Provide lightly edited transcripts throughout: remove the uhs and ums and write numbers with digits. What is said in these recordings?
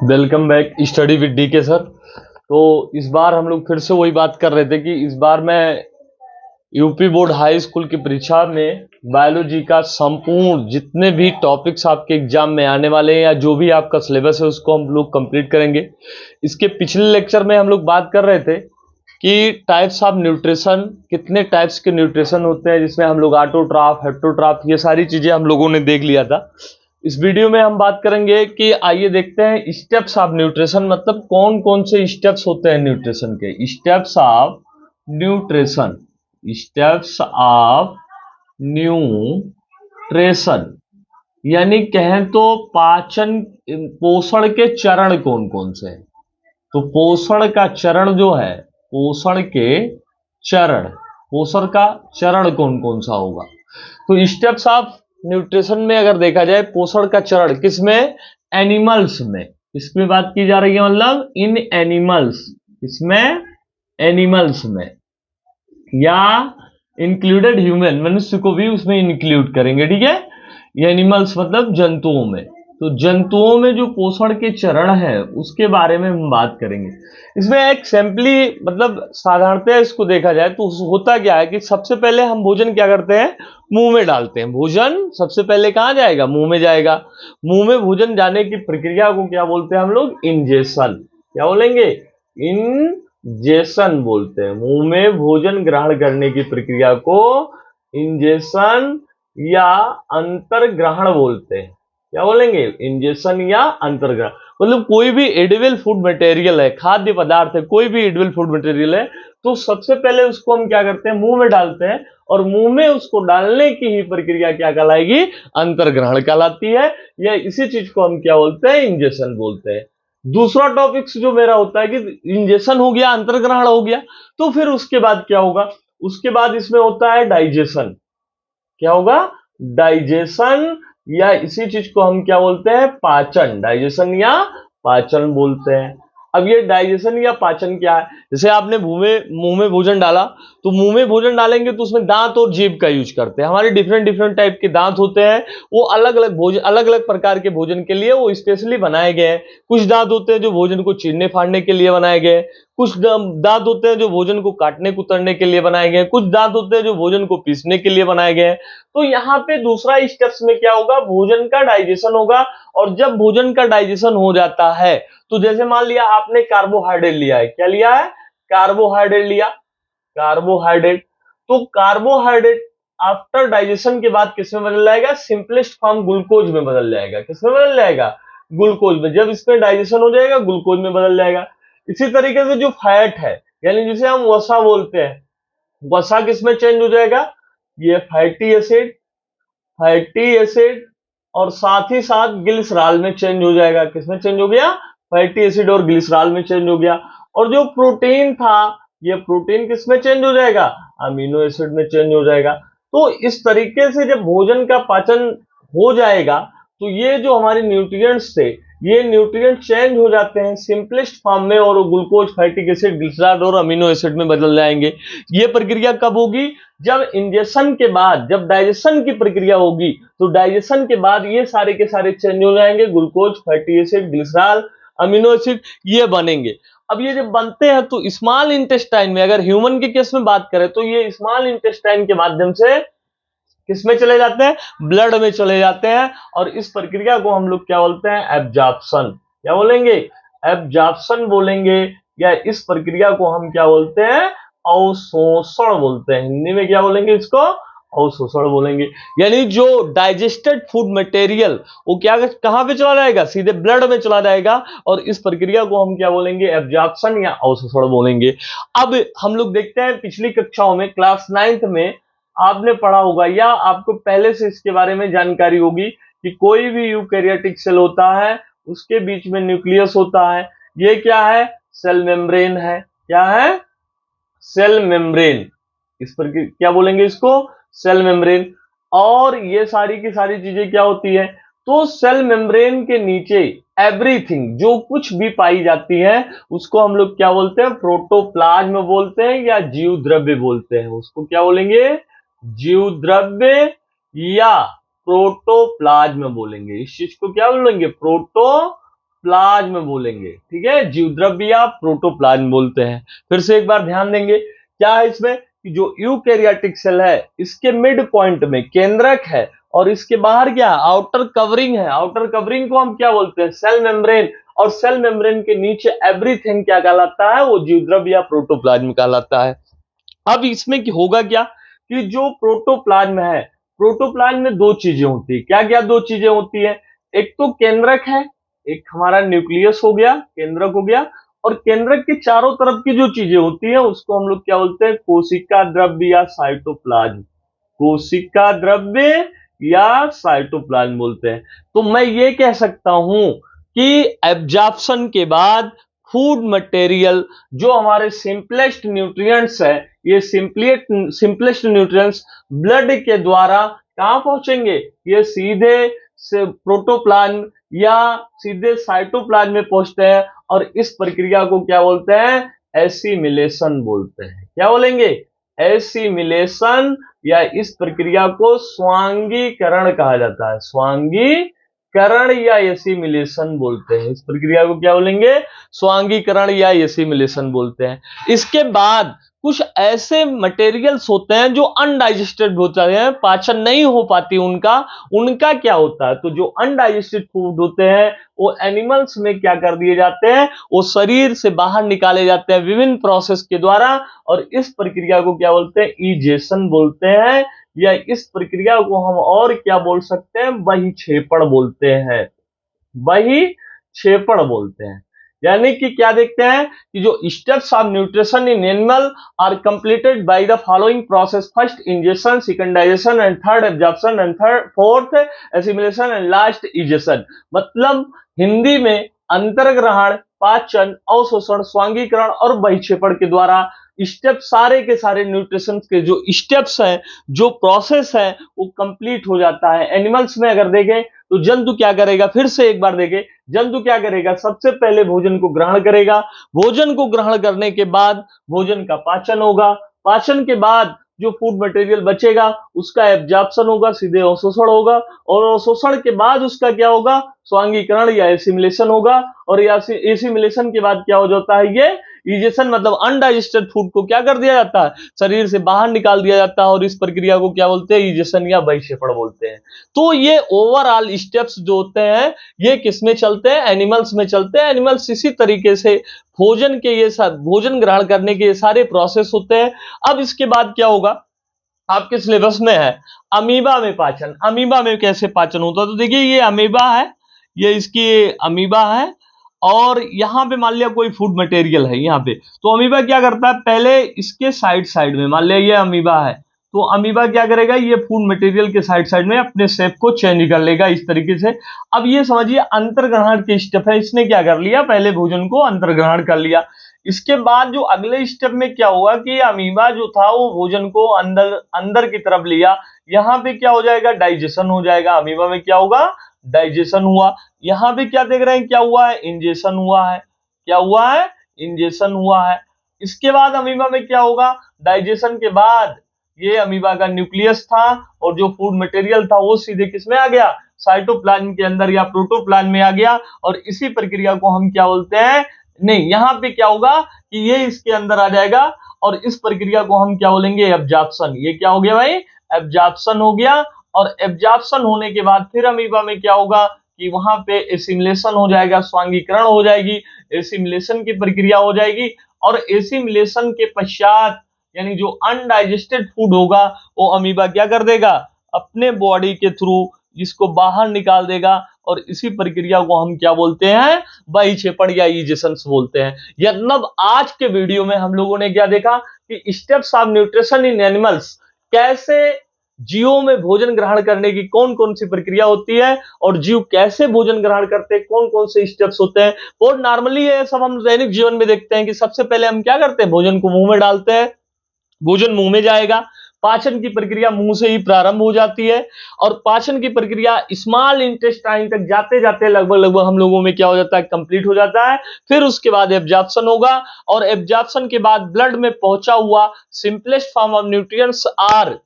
Welcome back study with D के sir. तो इस बार हम लोग फिर से वही बात कर रहे थे कि इस बार मैं यूपी बोर्ड हाई स्कूल की परीक्षा में बायोलॉजी का संपूर्ण जितने भी टॉपिक्स आपके एग्जाम में आने वाले हैं या जो भी आपका सिलेबस है उसको हम लोग कंप्लीट करेंगे। इसके पिछले लेक्चर में हम लोग बात कर रहे थे कि टाइप्स ऑफ न्यूट्रिशन, कितने टाइप्स के न्यूट्रिशन होते हैं, जिसमें हम लोग ऑटोट्रॉफ, हेटेरोट्रॉफ, ये सारी चीजें हम लोगों ने देख लिया था। इस वीडियो में हम बात करेंगे कि आइए देखते हैं स्टेप्स ऑफ न्यूट्रिशन, मतलब कौन कौन से स्टेप्स होते हैं न्यूट्रिशन के। Steps of nutrition, steps of nutrition यानी कहें तो पाचन, पोषण के चरण कौन कौन से हैं। तो पोषण का चरण जो है, पोषण के चरण, पोषण का चरण कौन कौन सा होगा। तो स्टेप्स ऑफ न्यूट्रिशन में अगर देखा जाए पोषण का चरण किसमें, एनिमल्स में, इसमें बात की जा रही है, मतलब इन एनिमल्स, इसमें एनिमल्स में, या इंक्लूडेड ह्यूमन, मनुष्य को भी उसमें इंक्लूड करेंगे, ठीक है। ये एनिमल्स मतलब जंतुओं में। तो जंतुओं में जो पोषण के चरण है उसके बारे में हम बात करेंगे। इसमें एक सिंपली मतलब साधारणतः इसको देखा जाए तो होता क्या है कि सबसे पहले हम भोजन क्या करते हैं, मुंह में डालते हैं। भोजन सबसे पहले कहां जाएगा, मुंह में जाएगा। मुंह में भोजन जाने की प्रक्रिया को क्या बोलते हैं हम लोग, इंजेशन। क्या बोलेंगे, इंजेशन बोलते हैं। मुंह में भोजन ग्रहण करने की प्रक्रिया को इंजेशन या अंतर्ग्रहण बोलते हैं। क्या बोलेंगे, इंजेशन या अंतर्ग्रहण। मतलब कोई भी एडिबल फूड मटेरियल है, खाद्य पदार्थ है, कोई भी एडिबल फूड मटेरियल है, तो सबसे पहले उसको हम क्या करते हैं, मुंह में डालते हैं, और मुंह में उसको डालने की ही प्रक्रिया क्या कहलाएगी, अंतर्ग्रहण कहलाती है। या इसी चीज को हम क्या बोलते हैं, इंजेशन बोलते हैं। दूसरा टॉपिक जो मेरा होता है कि इंजेशन हो गया, अंतर्ग्रहण हो गया, तो फिर उसके बाद क्या होगा, उसके बाद इसमें होता है डाइजेशन। क्या होगा, डाइजेशन, या इसी चीज को हम क्या बोलते हैं, पाचन। डाइजेशन या पाचन बोलते हैं। अब ये डाइजेशन या पाचन क्या है, जैसे आपने मुंह में भोजन डाला, तो मुंह में भोजन डालेंगे तो उसमें दांत और जीभ का यूज करते हैं। हमारे डिफरेंट डिफरेंट टाइप के दांत होते हैं, वो अलग अलग भोजन, अलग अलग प्रकार के भोजन के लिए वो स्पेशली बनाए गए हैं। कुछ दांत होते हैं जो भोजन को चीरने फाड़ने के लिए बनाए गए, कुछ दांत होते हैं जो भोजन को काटने कुतरने के लिए बनाए गए, कुछ दांत होते हैं जो भोजन को पीसने के लिए बनाए गए। तो यहाँ पे दूसरा स्टेप्स में क्या होगा, भोजन का डाइजेशन होगा। और जब भोजन का डाइजेशन हो जाता है, तो जैसे मान लिया आपने कार्बोहाइड्रेट लिया है, क्या लिया है, कार्बोहाइड्रेट लिया, कार्बोहाइड्रेट। तो कार्बोहाइड्रेट आफ्टर डाइजेशन के बाद किसमें बदल जाएगा, सिंपलेस्ट फॉर्म ग्लूकोज में बदल जाएगा। किसमें बदल जाएगा, ग्लूकोज में। जब इसमें डाइजेशन हो जाएगा ग्लूकोज में बदल जाएगा। इसी तरीके से जो फैट है, यानी जिसे हम वसा बोलते हैं, वसा किसमें चेंज हो जाएगा, ये फैटी एसिड, फैटी एसिड, और साथ ही साथ ग्लिसरॉल में चेंज हो जाएगा। किसमें चेंज हो गया, फैटी एसिड और ग्लिसरॉल में चेंज हो गया। और जो प्रोटीन था, ये प्रोटीन किसमें चेंज हो जाएगा, अमीनो एसिड में चेंज हो जाएगा। तो इस तरीके से जब भोजन का पाचन हो जाएगा, तो ये जो हमारे न्यूट्रिएंट्स थे, ये न्यूट्रिएंट चेंज हो जाते हैं सिंपलेस्ट फॉर्म में, और ग्लूकोज, फैटिक एसिड, ग्लिसरॉल और अमीनो एसिड में बदल जाएंगे। ये प्रक्रिया कब होगी, जब इंजेशन के बाद, जब डाइजेशन की प्रक्रिया होगी, तो डाइजेशन के बाद ये सारे के सारे चेंज हो जाएंगे, glucose, fatty acid, glycerol, amino acid, ये बनेंगे। अब ये जब बनते हैं तो स्मॉल इंटेस्टाइन में, अगर ह्यूमन के केस में बात करें तो ये स्मॉल इंटेस्टाइन के माध्यम से किसमें चले जाते हैं, ब्लड में चले जाते हैं। और इस प्रक्रिया को हम लोग क्या बोलते हैं, एब्जॉर्प्शन। क्या बोलेंगे, एब्जॉर्प्शन बोलेंगे। या इस प्रक्रिया को हम क्या बोलते हैं, अवशोषण बोलते हैं। हिंदी में क्या बोलेंगे इसको, अवशोषण बोलेंगे। यानी जो डाइजेस्टेड फूड मटेरियल वो क्या, कहां पे चला जाएगा, सीधे ब्लड में चला जाएगा। और इस प्रक्रिया को हम क्या बोलेंगे, एब्जॉर्प्शन या अवशोषण बोलेंगे। अब हम लोग देखते हैं पिछली कक्षाओं में, क्लास 9th में आपने पढ़ा होगा या आपको पहले से इसके बारे में जानकारी होगी कि कोई भी यूकैरियोटिक सेल होता है, उसके बीच में न्यूक्लियस होता है। ये क्या है, सेल मेम्ब्रेन है। क्या है, सेल मेम्ब्रेन। इस पर क्या बोलेंगे इसको, सेल मेम्ब्रेन। और ये सारी की सारी चीजें क्या होती है, तो सेल मेम्ब्रेन के नीचे एवरीथिंग, जो कुछ भी पाई जाती है, उसको हम लोग क्या बोलते हैं, प्रोटोप्लाज्म बोलते हैं या जीव द्रव्य बोलते हैं। उसको क्या बोलेंगे, जीव द्रव्य या प्रोटोप्लाज्म बोलेंगे। इस चीज को क्या बोलेंगे, प्रोटोप्लाज्म प्रोटोप्लाज्म बोलेंगे, ठीक है, जीवद्रव्य या प्रोटोप्लाज्म बोलते हैं। फिर से एक बार ध्यान देंगे, क्या है इसमें कि जो यूकैरियोटिक सेल है इसके मिड पॉइंट में केंद्रक है और इसके बाहर क्या आउटर कवरिंग है। आउटर कवरिंग को हम क्या बोलते हैं, सेल मेम्ब्रेन, और सेल मेम्ब्रेन के नीचे एवरीथिंग क्या कहलाता है, वो जीवद्रव्य या प्रोटोप्लाज्म कहलाता है। अब इसमें होगा क्या कि जो प्रोटोप्लाज्म है, प्रोटोप्लाज्म में दो चीजें होती है। क्या क्या दो चीजें होती है, एक तो केंद्रक है, एक हमारा न्यूक्लियस हो गया, केंद्रक हो गया, और केंद्रक के चारों तरफ की जो चीजें होती है उसको हम लोग क्या बोलते हैं, कोशिका द्रव्य या साइटोप्लाज्म। कोशिका द्रव्य या साइटोप्लाज्म बोलते हैं। तो मैं ये कह सकता हूं कि एब्जॉर्प्शन के बाद फूड मटेरियल जो हमारे सिंपलेस्ट न्यूट्रिएंट्स है, ये सिंपलेस्ट न्यूट्रिएंट्स ब्लड के द्वारा कहां पहुंचेंगे, ये सीधे से प्रोटोप्लाज्म या सीधे साइटोप्लाज्म में पहुंचते हैं, और इस प्रक्रिया को क्या बोलते हैं, एसिमिलेशन बोलते हैं। क्या बोलेंगे, एसिमिलेशन, या इस प्रक्रिया को स्वांगीकरण कहा जाता है। स्वांगीकरण या एसिमिलेशन बोलते हैं। इस प्रक्रिया को क्या बोलेंगे, स्वांगीकरण या एसिमिलेशन बोलते हैं। इसके बाद कुछ ऐसे मटेरियल्स होते हैं जो अनडाइजेस्टेड होते हैं, पाचन नहीं हो पाती उनका क्या होता है, तो जो अनडाइजेस्टेड फूड होते हैं वो एनिमल्स में क्या कर दिए जाते हैं, वो शरीर से बाहर निकाले जाते हैं विभिन्न प्रोसेस के द्वारा, और इस प्रक्रिया को क्या बोलते हैं, ईजेशन बोलते हैं, या इस प्रक्रिया को हम और क्या बोल सकते हैं, बहिक्षेपण बोलते हैं। बहिक्षेपण बोलते हैं। यानी कि क्या देखते हैं कि जो steps of nutrition in animal are completed by the following process, first ingestion, second digestion and third absorption and fourth assimilation and last egestion. मतलब हिंदी में अंतर्ग्रहण, पाचन, अवशोषण, स्वांगीकरण और बहिक्षेपण के द्वारा स्टेप, सारे के सारे न्यूट्रिशन के जो स्टेप्स हैं, जो प्रोसेस है, वो कंप्लीट हो जाता है। एनिमल्स में अगर देखें तो जंतु क्या करेगा, फिर से एक बार देखें, जंतु क्या करेगा, सबसे पहले भोजन को ग्रहण करेगा, भोजन को ग्रहण करने के बाद भोजन का पाचन होगा, पाचन के बाद जो फूड मटेरियल बचेगा उसका एब्जॉर्प्शन होगा, सीधे अवशोषण होगा, और अवशोषण के बाद उसका क्या होगा, स्वांगीकरण या एसिमिलेशन होगा, और एसिमिलेशन के बाद क्या हो जाता है, ये इजेशन, मतलब अनडाइजेस्टेड फूड को क्या कर दिया जाता है, शरीर से बाहर निकाल दिया जाता है, और इस प्रक्रिया को क्या बोलते हैं, इजेशन या बहिक्षेपण बोलते हैं। तो ये ओवरऑल स्टेप्स जो होते हैं ये किसमें चलते हैं, एनिमल्स में चलते हैं। एनिमल्स इसी तरीके से भोजन के ये भोजन ग्रहण करने के ये सारे प्रोसेस होते हैं। अब इसके बाद क्या होगा, आपके सिलेबस में है अमीबा में पाचन। अमीबा में कैसे पाचन होता है, तो देखिए ये अमीबा है, ये इसकी अमीबा है, और यहां पे मान लिया कोई फूड मटेरियल है यहाँ पे, तो अमीबा क्या करता है, पहले इसके साइड साइड में, मान लिया ये अमीबा है, तो अमीबा क्या करेगा, ये फूड मटेरियल के साइड साइड में अपने शेप को चेंज कर लेगा इस तरीके से। अब ये समझिए अंतर्ग्रहण के स्टेप है, इसने क्या कर लिया, पहले भोजन को अंतर्ग्रहण कर लिया। इसके बाद जो अगले स्टेप में क्या हुआ कि अमीबा जो था वो भोजन को अंदर अंदर की तरफ लिया, यहाँ पे क्या हो जाएगा, डाइजेशन हो जाएगा। अमीबा में क्या होगा, डाइजेशन हुआ। यहाँ पे क्या देख रहे हैं, क्या हुआ है, इंजेशन हुआ है। क्या हुआ है, इंजेशन हुआ है। इसके बाद अमीबा में क्या होगा, डाइजेशन के बाद ये अमीबा का न्यूक्लियस था, और जो फूड मटेरियल था वो सीधे किसमें आ गया, साइटोप्लाज्म के अंदर या प्रोटोप्लाज्म में आ गया, और इसी प्रक्रिया को हम क्या बोलते हैं, नहीं, यहाँ पे क्या होगा कि ये इसके अंदर आ जाएगा, और इस प्रक्रिया को हम क्या बोलेंगे, एब्जॉर्प्शन। ये क्या हो गया भाई, एब्जॉर्प्शन हो गया। और एब्जॉर्प्शन होने के बाद फिर अमीबा में क्या होगा कि वहां पे एसिमिलेशन हो जाएगा, स्वांगीकरण हो जाएगी, एसिमिलेशन की प्रक्रिया हो जाएगी, और एसिमिलेशन के पश्चात यानी जो अनडाइजेस्टेड फूड होगा वो अमीबा क्या कर देगा, अपने बॉडी के थ्रू इसको बाहर निकाल देगा, और इसी प्रक्रिया को हम क्या बोलते हैं, बहिक्षेपण या इजेशन बोलते हैं। मतलब आज के वीडियो में हम लोगों ने क्या देखा कि steps of nutrition in animals, कैसे जीवों में भोजन ग्रहण करने की कौन कौन सी प्रक्रिया होती है, और जीव कैसे भोजन ग्रहण करते हैं, कौन कौन से स्टेप्स होते हैं। और नॉर्मली ये सब हम दैनिक जीवन में देखते हैं कि सबसे पहले हम क्या करते हैं, भोजन को मुंह में डालते हैं, भोजन मुंह में जाएगा, पाचन की प्रक्रिया मुंह से ही प्रारंभ हो जाती है, और पाचन की प्रक्रिया स्मॉल इंटेस्टाइन तक जाते जाते लगभग हम लोगों में क्या हो जाता है, कंप्लीट हो जाता है। फिर उसके बाद एब्जॉर्प्शन होगा, और एब्जॉर्प्शन के बाद ब्लड में पहुंचा हुआ simplest form of nutrients are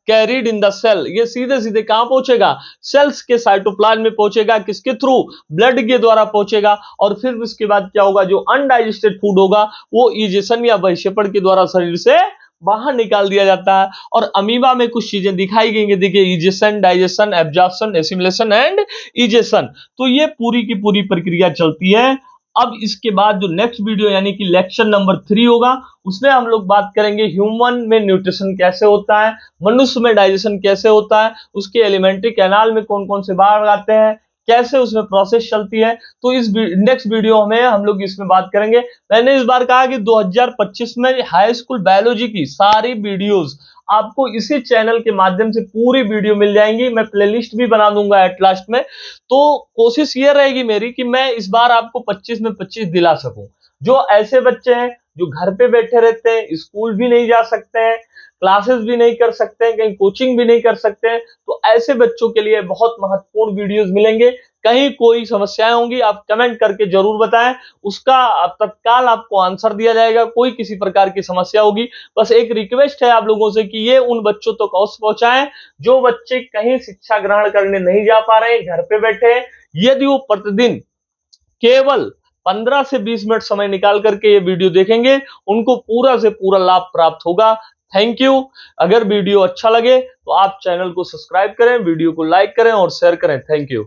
carried in the cell, ये सीधे सीधे कहां पहुंचेगा, सेल्स के साइटोप्लाज्म में पहुंचेगा, किसके थ्रू, ब्लड के द्वारा पहुंचेगा, और फिर उसके बाद क्या होगा, जो अनडाइजेस्टेड फूड होगा वो इजेशन या बहिक्षेपण के द्वारा शरीर से बाहर निकाल दिया जाता है। और अमीबा में कुछ चीजें दिखाई गई, देखिए egestion, digestion, absorption, assimilation and egestion. तो ये पूरी की पूरी प्रक्रिया चलती है। अब इसके बाद जो नेक्स्ट वीडियो यानी कि लेक्चर नंबर 3 होगा, उसमें हम लोग बात करेंगे ह्यूमन में न्यूट्रिशन कैसे होता है, मनुष्य में डाइजेशन कैसे होता है, उसके एलिमेंट्री कैनाल में कौन कौन से भाग आते हैं, कैसे उसमें प्रोसेस चलती है। तो इस नेक्स्ट वीडियो में हम लोग इसमें बात करेंगे। मैंने इस बार कहा कि 2025 में हाई स्कूल बायोलॉजी की सारी वीडियोस आपको इसी चैनल के माध्यम से पूरी वीडियो मिल जाएंगी। मैं प्लेलिस्ट भी बना दूंगा एट लास्ट में। तो कोशिश ये रहेगी मेरी कि मैं इस बार आपको 25 में 25 दिला सकूं। जो ऐसे बच्चे हैं जो घर पे बैठे रहते हैं, स्कूल भी नहीं जा सकते हैं, क्लासेस भी नहीं कर सकते हैं, कहीं कोचिंग भी नहीं कर सकते हैं, तो ऐसे बच्चों के लिए बहुत महत्वपूर्ण वीडियोस मिलेंगे। कहीं कोई समस्याएं होंगी आप कमेंट करके जरूर बताएं, उसका तत्काल आपको आंसर दिया जाएगा। कोई किसी प्रकार की समस्या होगी, बस एक रिक्वेस्ट है आप लोगों से कि ये उन बच्चों तक पहुंचाएं जो बच्चे कहीं शिक्षा ग्रहण करने नहीं जा पा रहे हैं, घर पे बैठे हैं। यदि वो प्रतिदिन केवल 15 से 20 मिनट समय निकाल करके ये वीडियो देखेंगे, उनको पूरा से पूरा लाभ प्राप्त होगा। Thank you. अगर वीडियो अच्छा लगे तो आप चैनल को सब्सक्राइब करें, वीडियो को लाइक करें और शेयर करें। Thank you.